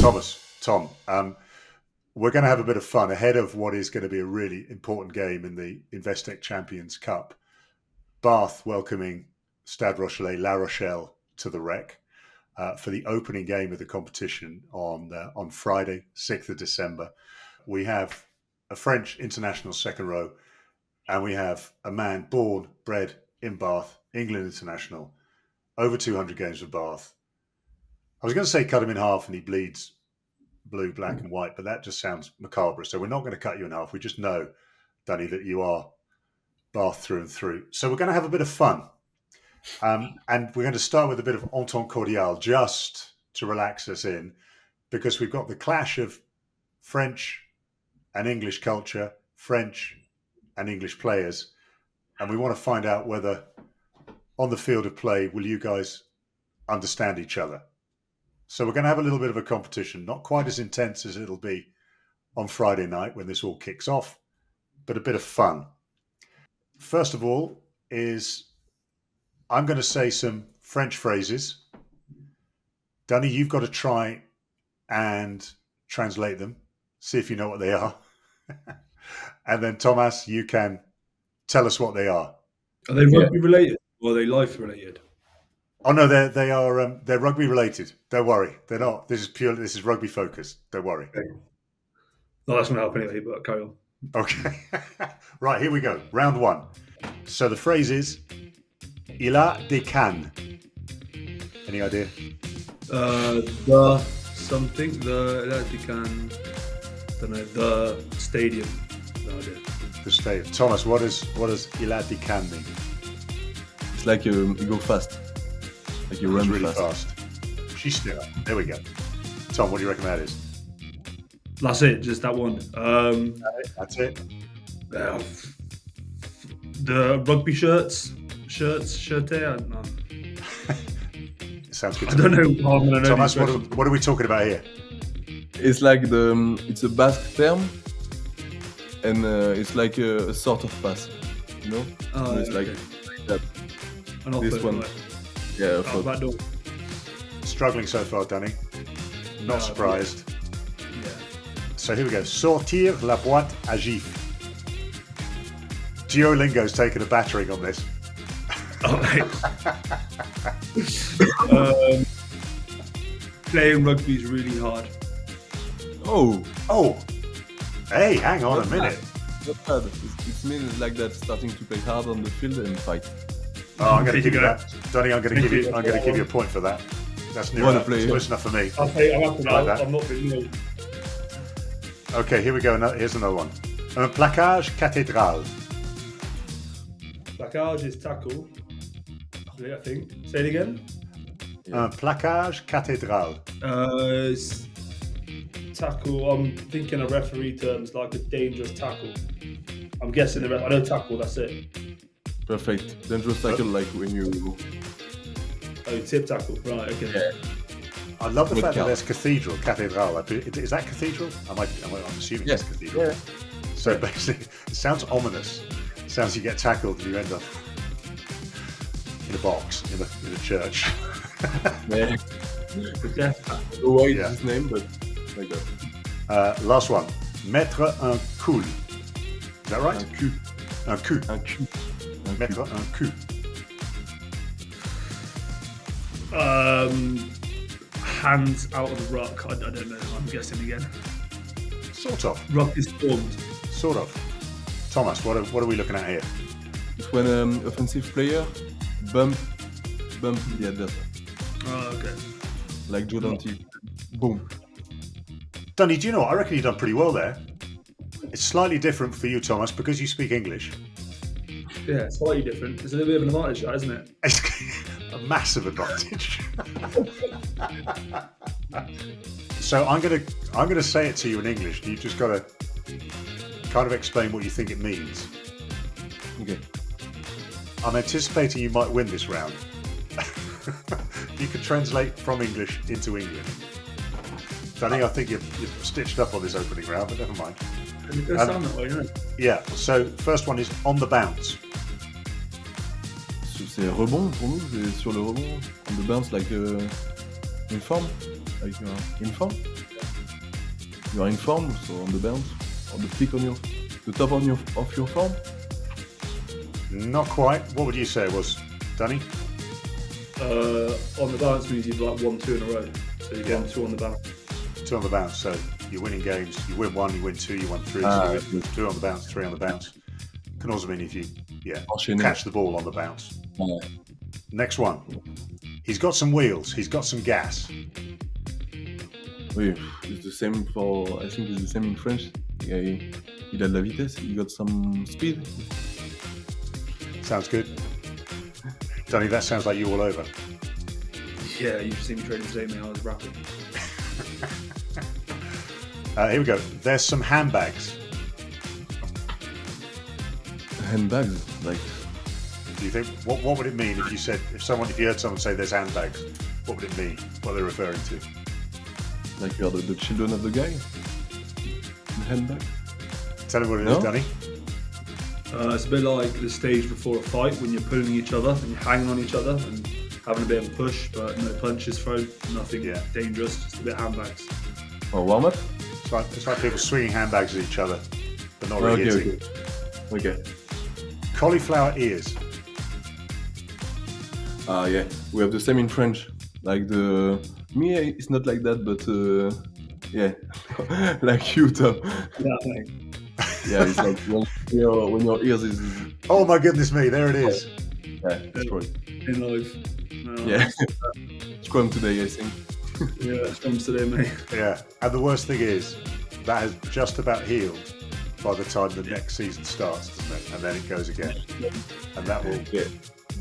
Tom, we're going to have a bit of fun ahead of what is going to be a really important game in the Investec Champions Cup. Bath welcoming Stade Rochelet, La Rochelle to the Rec for the opening game of the competition on Friday, 6th of December. We have a French international second row, and we have a man born, bred in Bath, England international, over 200 games for Bath. I was going to say cut him in half and he bleeds blue, black, and white, but that just sounds macabre. So we're not going to cut you in half. We just know, Danny, that you are Bath through and through. So we're going to have a bit of fun. And we're going to start with a bit of entente cordiale just to relax us in, because we've got the clash of French and English culture, French and English players. And we want to find out whether on the field of play, will you guys understand each other? So we're going to have a little bit of a competition, not quite as intense as it'll be on Friday night when this all kicks off, but a bit of fun. First of all I'm going to say some French phrases. Danny, you've got to try and translate them, see if you know what they are. And then Thomas, you can tell us what they are. Are they rugby related or are they life related? Oh no, they're rugby related. Don't worry, they're not. This is rugby focused. Don't worry. Okay. No, that's not helping anyway. But carry on. Okay, right, here we go. Round one. So the phrase is "Il a des cannes." Any idea? The something. The stadium. No idea. The stadium. Thomas, what does "Il a des cannes" mean? It's like you go fast. Like you run really fast. She's still up. There we go. Tom, what do you reckon that is? That's it, just that one. That's it. The rugby shirts. I don't know. It sounds good. I don't know how I'm going to know. Thomas, what are we talking about here? It's like it's a Basque term, and it's like a sort of pass, you know? Oh, it's like that. This one. Yeah, back door. Struggling so far, Danny. Not surprised. Yeah. So here we go. Sortir la boîte à gifles. Duolingo's taken a battering on this. Playing rugby is really hard. Oh. Hey, hang on a minute. Not bad. It means like that, starting to play hard on the field and fight. Oh, I'm going to give you that, Danny. I'm going to give you a point for that. That's near enough. It's close enough for me. I'll say I'm happy now. That. I'm not being real. Okay, here we go. Here's another one. Un plaquage cathédrale. Plaquage is tackle. I think. Say it again. Un plaquage cathédrale. Tackle. I'm thinking of referee terms, like a dangerous tackle. I'm guessing the ref. I know tackle. That's it. Perfect. Dangerous tackle, like when you... Oh, tip tackle. Right, okay. Yeah. I love the fact that there's cathedral, cathedral. Is that cathedral? I'm assuming it's cathedral. Yeah. So basically, it sounds ominous. It sounds you get tackled and you end up in a box, in a church. Yeah. Yeah. Why is his name, but like that. Last one. Mettre un cul. Is that right? Un cul. Un cul. Mettre un cul. Hands out of the ruck. I don't know. I'm guessing again. Sort of. Ruck is formed. Sort of. Thomas, what are we looking at here? It's when an offensive player bump the adversary. Oh, okay. Like Joe Dante. Boom. Dunny, do you know what? I reckon you've done pretty well there. It's slightly different for you, Thomas, because you speak English. Yeah, it's slightly different. It's a little bit of an advantage, that, isn't it? It's a massive advantage. So I'm gonna say it to you in English. You've just got to kind of explain what you think it means. Okay. I'm anticipating you might win this round. You could translate from English into English. Danny, I think you've stitched up on this opening round, but never mind. It does sound that way, doesn't it? Yeah, so first one is on the bounce. C'est rebond pour nous, c'est sur le rebond. On the bounce like une forme. Like une forme. You are in form, so on the bounce, on the peak on the top of your form. Not quite. What would you say it was, Danny? On the bounce means you've like 1, 2 in a row. So you've won 2 on the bounce. 2 on the bounce. So you're winning games. You win 1, you win 2, you win 3. So you win 2 on the bounce, 3 on the bounce. Can also mean if you catch the ball on the bounce. Next one. He's got some wheels. He's got some gas. Oui, it's the same for. I think it's the same in French. Yeah, il a de la vitesse. He got some speed. Sounds good. Danny, that sounds like you all over. Yeah, you should see me training today, mate. I was rapping. Here we go. There's some handbags. Handbags, like. Do you think what would it mean if you heard someone say there's handbags? What would it mean? What they're referring to? Like you are the children of the guy. In handbag. Tell me what it is, Danny. It's a bit like the stage before a fight when you're pulling each other and you're hanging on each other and having a bit of a push, but no punches thrown, nothing dangerous, just a bit of handbags. Or warm up. It's like people swinging handbags at each other, but not really hitting. Okay. Cauliflower ears. Yeah, we have the same in French. Like it's not like that, but yeah, like you, Tom. Yeah, it's like when your ears is. Oh my goodness me! There it is. Yeah, that's right. In life. Yeah, Scrum today, I think. Yeah, Scrum's today, mate. Yeah, and the worst thing is that has just about healed by the time the next season starts, doesn't it? And then it goes again, and that will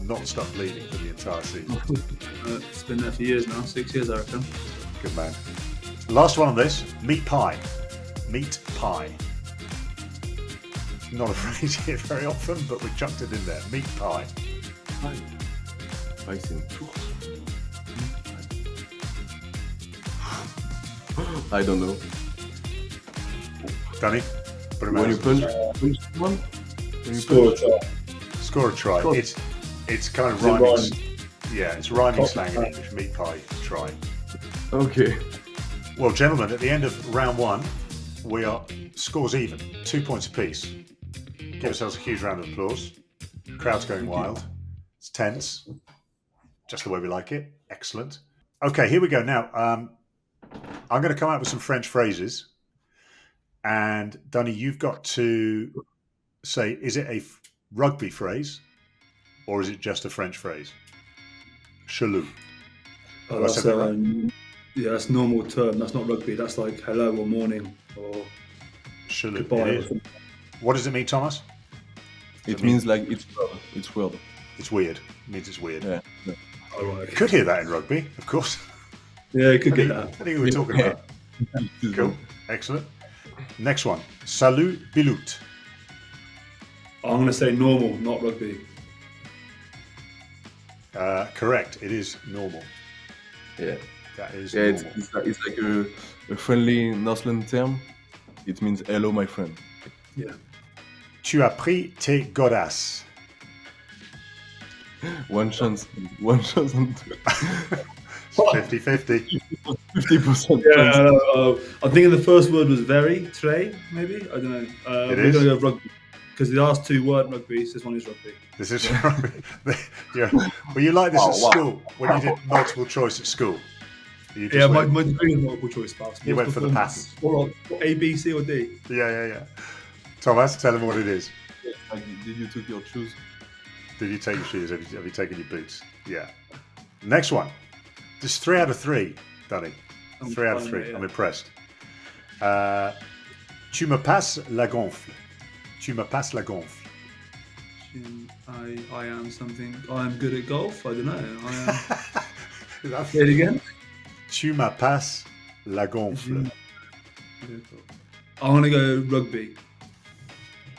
not stop bleeding for the entire season. It's been there for years now, 6 years, I reckon. Good man. Last one on this: meat pie. Meat pie. Not a phrase here very often, but we chucked it in there. Meat pie. I think. I don't know. Danny, put him When out. you punch someone, Score a try. Score a try. Score. It's kind of Is it rhyming. rhyme? Yeah, it's rhyming Cock slang in try. English. Meat pie. Try. Okay. Well, gentlemen, at the end of round 1, we are scores even, 2 points apiece. Give ourselves a huge round of applause. Crowd's going wild. It's tense. Just the way we like it. Excellent. Okay, here we go. Now, I'm going to come out with some French phrases. And, Dunny, you've got to say, is it a rugby phrase or is it just a French phrase? Chelou. Oh, that's that's normal term. That's not rugby. That's like hello or morning or Chelou. goodbye. It is. What does it mean, Thomas? It means like it's weird. It's weird. It means it's weird. Yeah. Oh, right. Could hear that in rugby, of course. Yeah, you could I get think, that. I think we were talking about. Cool. Excellent. Next one. Salut Bilout. I'm going to say normal, not rugby. Correct. It is normal. Yeah. That is Yeah, normal. it's like a friendly Northland term. It means hello, my friend. Yeah. Tu as pris tes godasses. One chance on two. 50-50. 50%. Yeah, I'm thinking the first word was very, très, maybe? I don't know. It We're is? going to go rugby. Because the last 2 weren't rugby, so this one is rugby. This is yeah. Well, you like this at wow. school when you did multiple choice at school. You just Yeah, my went- degree was multiple choice pass. You went for the Performance. Or A, B, C, or D. yeah. Thomas, tell them what it is. Like, did you took your shoes? Did you take your shoes? Have you taken your boots? Yeah. Next one. Just 3 out of 3, Danny. 3 out of 3. I'm impressed. Tu me passes la gonfle. Tu me passes la gonfle. I am something. I am good at golf. I don't know. I am. That's- Say it again. Tu me passes la gonfle. I'm gonna go rugby.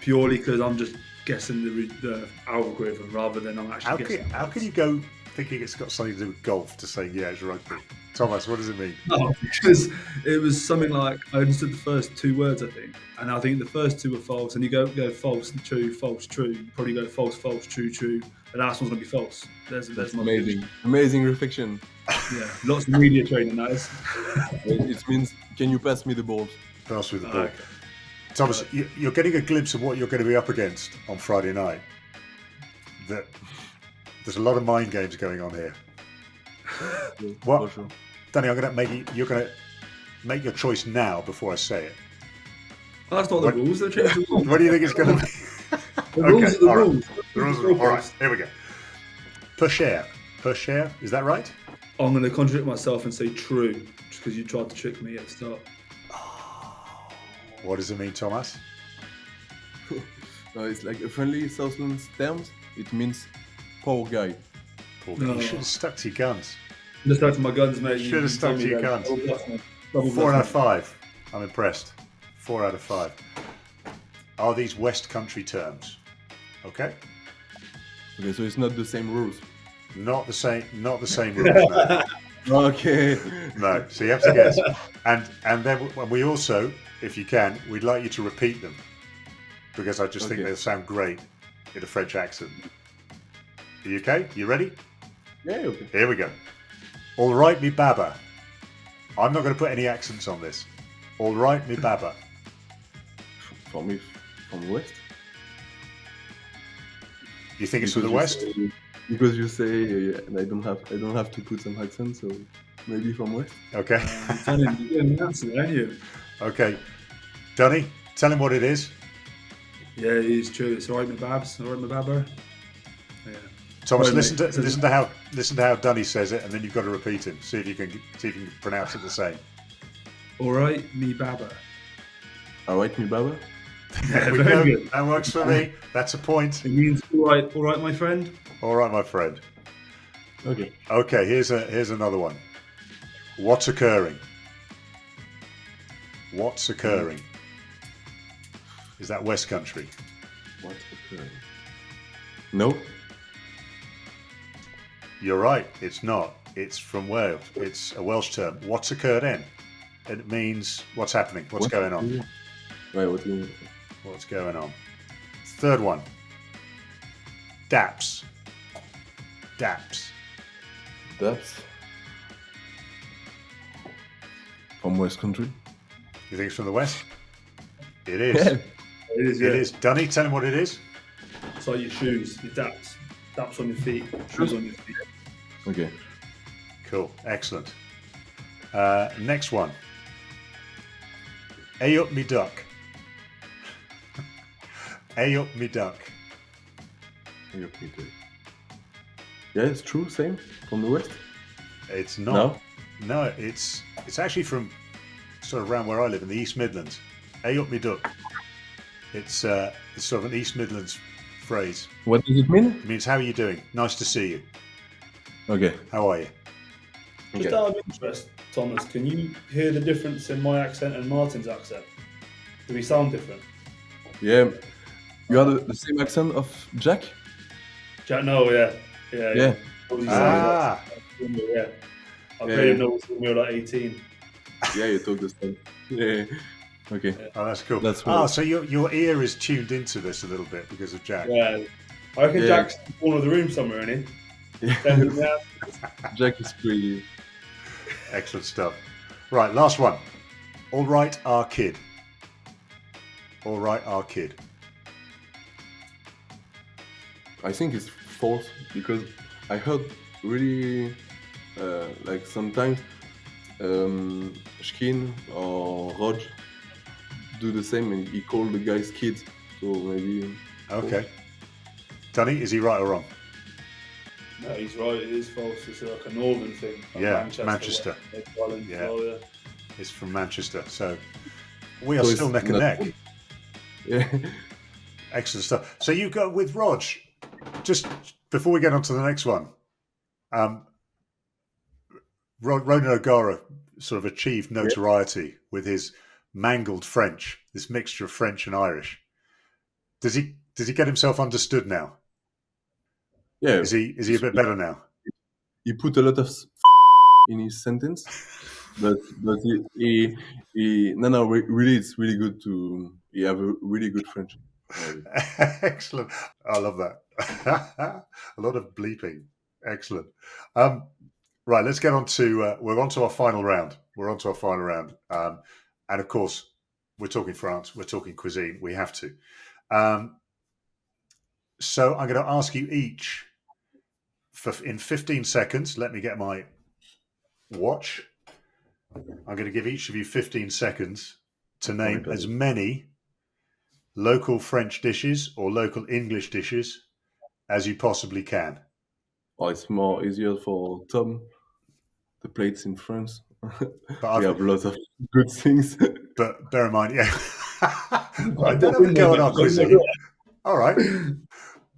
Purely because I'm just guessing the algorithm rather than I'm actually guessing. How can you go thinking it's got something to do with golf to say, yeah, it's rugby? Thomas, what does it mean? No, because it was something like I understood the first 2 words, I think, and I think the first 2 were false. And you go false and true, false, true. You probably go false, false, true, true. The last one's gonna be false. There's my Amazing reflection. Yeah, lots of media training, that is. It means, can you pass me the balls? Pass with the ball. Okay. Thomas, you're getting a glimpse of what you're going to be up against on Friday night. There's a lot of mind games going on here. Yeah, What, for sure. Danny? You're going to make your choice now before I say it. That's not What- the rules. They changed the rules. What do you think it's going to be? The rules are the all right. rules. The rules are all right. Here we go. Push air. Is that right? I'm going to contradict myself and say true, just because you tried to trick me at the start. What does it mean, Thomas? No, it's like a friendly Southland terms. It means poor guy. No. You should have stuck to your guns. Just stuck to my guns, mate. Should have stuck to your guns. Double 4 out of bluff, mate. 5. I'm impressed. 4 out of 5. Are these West Country terms? Okay. Okay, so it's not the same rules. Not the same rules. No. Okay. No. So you have to guess. And then we also, if you can, we'd like you to repeat them, because I just think Okay. they'll sound great in a French accent. Are you okay? You ready? Yeah, okay. Here we go. All right, me baba. I'm not going to put any accents on this. All right, me baba. For me, from West. You think it's from the you West? Because you say I don't have to put some accent, so maybe from West. Okay. You're getting the answer, aren't you? Okay. Dunny, tell him what it is. Yeah, it is true. It's all right, my babs. All right, my babber. Yeah. Thomas, Sorry, listen mate. to how Dunny says it, and then you've got to repeat him. See if you can pronounce it the same. All right, me babber. All right, me baba. There we very go. good. That works for me. That's a point. It means all right, my friend. All right, my friend. Okay. Okay, here's another one. What's occurring? What's occurring? Is that West Country? What's occurring? No. You're right. It's not. It's from Wales. It's a Welsh term. What's occurring? And it means what's happening. What's going on? Right. What do you mean? What's going on? Third one. Daps. Daps. That's from West Country. You think it's from the West? It is. Yeah. It is. It is. Dunny, tell him what it is. It's like your shoes, your daps. Daps on your feet. Shoes on your feet. Okay. Cool. Excellent. Next one. A up me duck. A up me duck. Yeah, it's true. Same from the West. It's not. No. No, it's actually from sort of around where I live in the East Midlands. A up me duck. It's sort of an East Midlands phrase. What does it mean? It means how are you doing? Nice to see you. Okay. How are you? Just Okay. out of interest, Thomas, can you hear the difference in my accent and Martin's accent? Do we sound different? Yeah. You have the same accent of Jack? Jack, no, yeah. Yeah. Ah, Yeah. I Yeah. didn't know when we were like 18. Yeah, you talk the same. Yeah. Okay. oh, that's cool. That's Ah, right. so your ear is tuned into this a little bit because of Jack. Yeah. I reckon Yeah. Jack's in the corner of the room somewhere, isn't he? Yeah. Jack is pretty. Excellent stuff. Right, last one. All right, our kid. All right, our kid. I think it's false because I heard really like sometimes Shkin or Rog do the same and he called the guys kids. So maybe. Okay. Dunny, is he right or wrong? No, he's right. It is false. It's like a northern thing. Like Yeah, Manchester. West Midlands, Yeah. well, yeah. It's from Manchester. So we are So it's still neck and not- neck. Yeah. Excellent stuff. So you go with Rog. Just before we get on to the next one, Ronan O'Gara sort of achieved notoriety with his mangled French, this mixture of French and Irish. Does he get himself understood now? Yeah. Is he a bit better now? He put a lot of in his sentence, but he no really it's really good to he have a really good French. Excellent. I love that. A lot of bleeping. Excellent. Right, let's get on to we're on to our final round. We're on to our final round, and of course, we're talking France. We're talking cuisine. We have to. So I'm going to ask you each in 15 seconds. Let me get my watch. I'm going to give each of you 15 seconds to name as many local French dishes or local English dishes as you possibly can. Oh, it's more easier for Tom. The plates in France. But we have lots of good things. But bear in mind, yeah, I don't have a go on our cuisine. All right.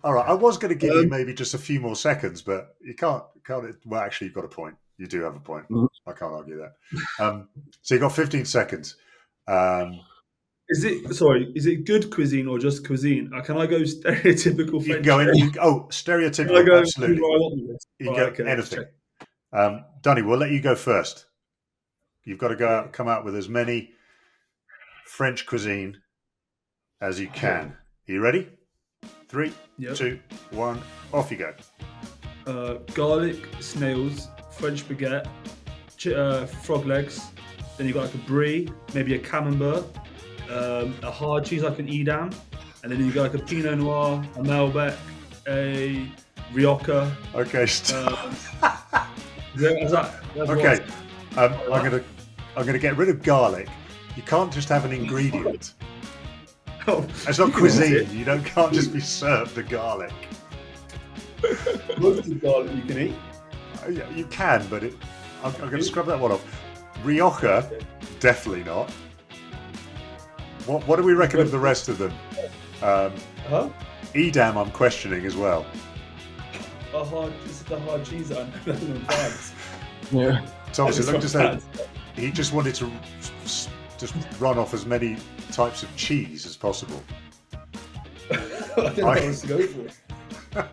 I was going to give you maybe just a few more seconds, but you can't. Well, actually, you've got a point. You do have a point. I can't argue that. So you got 15 seconds. Is it good cuisine or just cuisine? Can I go stereotypical French? You can go in. Stereotypical. Can I go absolutely. You can go okay, anything. Dunny, we'll let you go first. You've got to come out with as many French cuisine as you can. Are you ready? 3, 2, 1, off you go. Garlic, snails, French baguette, frog legs. Then you've got like a brie, maybe a camembert, a hard cheese like an Edam, and then you've got like a Pinot Noir, a Malbec, a Rioja. Okay. Okay. I'm gonna get rid of garlic. You can't just have an ingredient. Oh, it's not cuisine. You can't just be served the garlic. Most of the garlic you can eat. Yeah, you can, but I'm going to scrub that one off. Rioja, definitely not. What do we reckon of the rest of them? Edam, I'm questioning as well. This is the hard cheese that I know in France. Yeah. Thomas, look just there. He just wanted to just run off as many types of cheese as possible. I didn't know what to go for.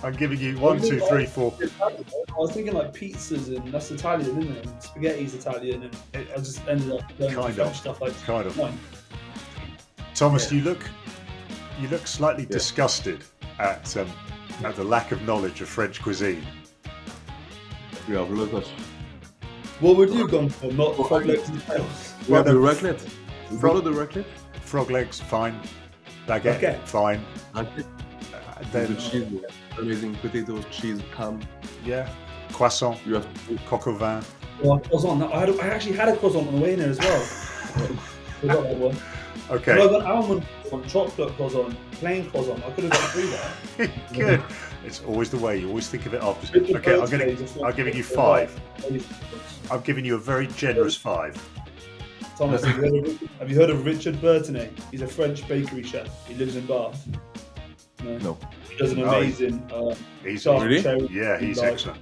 I'm giving you 1, 2, 3, 4. I was thinking like pizzas, and that's Italian, isn't it? And spaghetti's Italian, and I just ended up going with French stuff like kind of. Thomas, you look slightly disgusted at the lack of knowledge of French cuisine. We have lots of. What would you have gone for? Not frog legs and tails? We have the raclette. You follow the raclette? Frog legs, fine. Baguette, fine. Then the cheese, amazing potatoes, cheese, ham. Yeah. Croissant. You have coq au vin. Oh, croissant. I actually had a croissant on the way in there as well. Forgot that one. Okay. But I got almond croissant, chocolate croissant, plain croissant. I could have got 3 there. Good. It's always the way. You always think of it after. Okay, I'm giving you 5. I'm giving you a very generous 5. Thomas, have you heard of Richard Bertinet? He's a French bakery chef. He lives in Bath. No. He does an amazing. He's really? Yeah, he's excellent.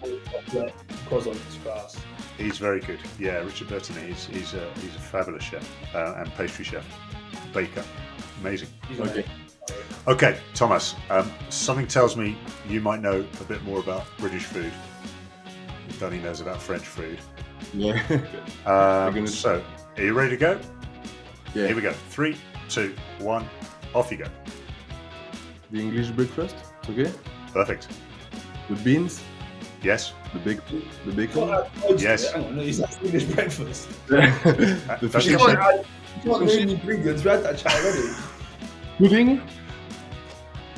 Croissant class. He's very good. Yeah, Richard Bertinet. He's a fabulous chef and pastry chef, baker. Amazing. Okay, Thomas. Something tells me you might know a bit more about British food. Dunny knows about French food. Yeah. So, are you ready to go? Yeah. Here we go. 3, 2, 1, off you go. The English breakfast, okay? Perfect. The beans. Yes. The bacon. Yes. Hang on, he's had English breakfast. The fish. You can't name the ingredients. We had that chat already.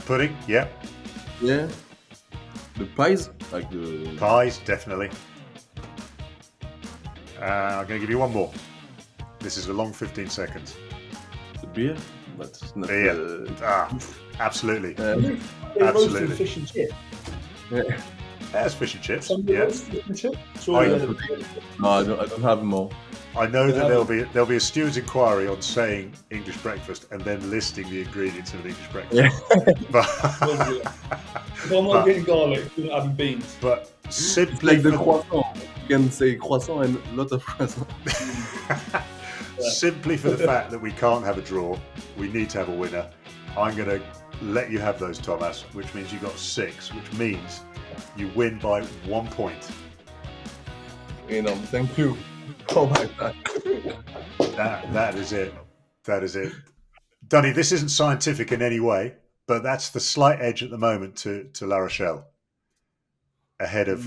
Pudding. Yeah. Yeah. The pies, like the pies, definitely. I'm going to give you one more. This is a long 15 seconds. The beer, but not beer. Absolutely. Absolutely. Fish and chips. Yeah. There's fish and chips. Fish and chips? No, I don't have more. I know that there'll be a steward's inquiry on saying English breakfast and then listing the ingredients of an English breakfast. Yeah. If I'm not getting garlic, I'm not having beans. But simply like the croissant. You can say croissant and a lot of croissant. Simply for the fact that we can't have a draw, we need to have a winner. I'm going to let you have those, Thomas, which means you got 6, which means you win by 1 point. Thank you. Oh my God. That is it. That is it. Dunny, this isn't scientific in any way, but that's the slight edge at the moment to La Rochelle. Ahead of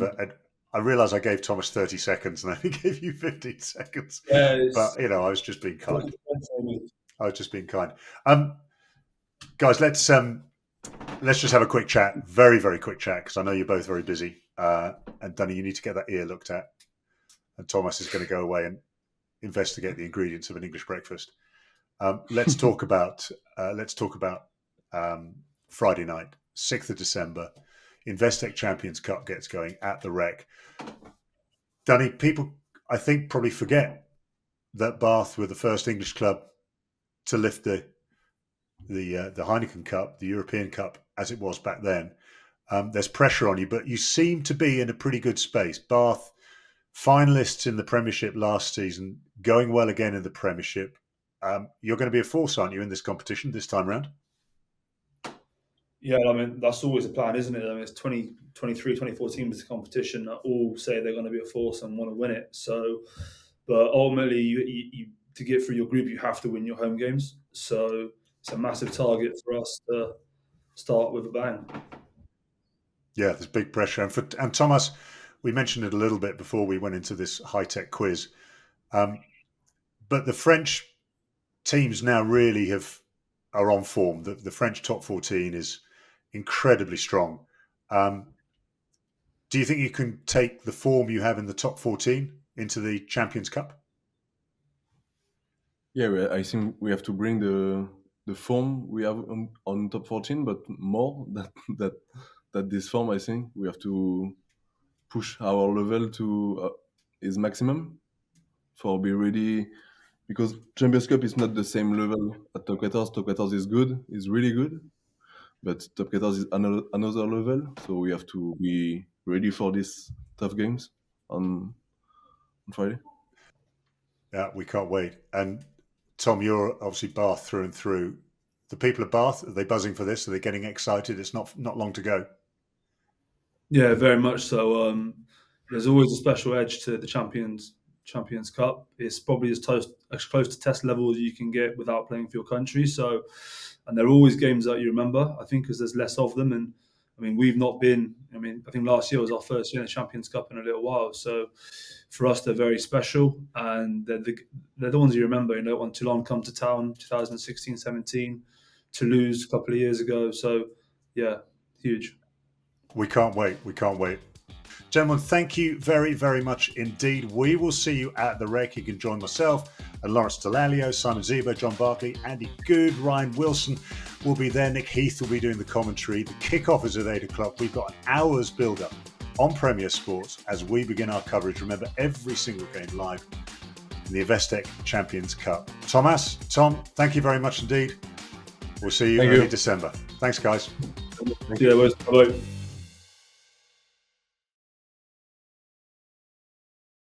I realise I gave Thomas 30 seconds and I only gave you 15 seconds. Yeah, But, I was just being kind. Guys, let's just have a quick chat. Very, very quick chat, because I know you're both very busy. And Dunny, you need to get that ear looked at. And Thomas is going to go away and investigate the ingredients of an English breakfast. Let's talk about Friday night, 6th of December. Investec Champions Cup gets going at the Rec. Dunny, people, I think, probably forget that Bath were the first English club to lift the Heineken Cup, the European Cup, as it was back then. There's pressure on you, but you seem to be in a pretty good space. Bath, finalists in the Premiership last season, going well again in the Premiership. You're going to be a force, aren't you, in this competition this time round? Yeah, I mean, that's always a plan, isn't it? I mean, it's 2023, 2014 was the competition that all say they're going to be a force and want to win it. So, but ultimately, you to get through your group, you have to win your home games. So it's a massive target for us to start with a bang. Yeah, there's big pressure. And Thomas, we mentioned it a little bit before we went into this high-tech quiz. But the French teams now really are on form. The French top 14 is incredibly strong. Do you think you can take the form you have in the top 14 into the Champions Cup? Yeah, I think we have to bring the form we have on top 14, but more that this form, I think we have to push our level to its maximum for be ready, because Champions Cup is not the same level at Top 14. Top 14 is good, is really good, but Top 14 is another level, so we have to be ready for these tough games on Friday. Yeah, we can't wait. And Tom, you're obviously Bath through and through. The people of Bath, are they buzzing for this? Are they getting excited? It's not long to go. Yeah, very much so. There's always a special edge to the Champions Cup. It's probably as close to test level as you can get without playing for your country. So, and they're always games that you remember. I think because there's less of them, and I mean we've not been. I mean I think last year was our first year in the Champions Cup in a little while. So for us, they're very special, and they're the ones you remember. You know, when Toulon come to town, 2016-17, Toulouse a couple of years ago. So yeah, huge. We can't wait. We can't wait. Gentlemen, thank you very, very much indeed. We will see you at the Rec. You can join myself and Lawrence Delalio, Simon Zebo, John Barkley, Andy Good, Ryan Wilson will be there. Nick Heath will be doing the commentary. The kickoff is at 8 o'clock. We've got an hour's build-up on Premier Sports as we begin our coverage. Remember, every single game live in the Investec Champions Cup. Tom, thank you very much indeed. We'll see you early December. Thanks, guys. Yeah, bye.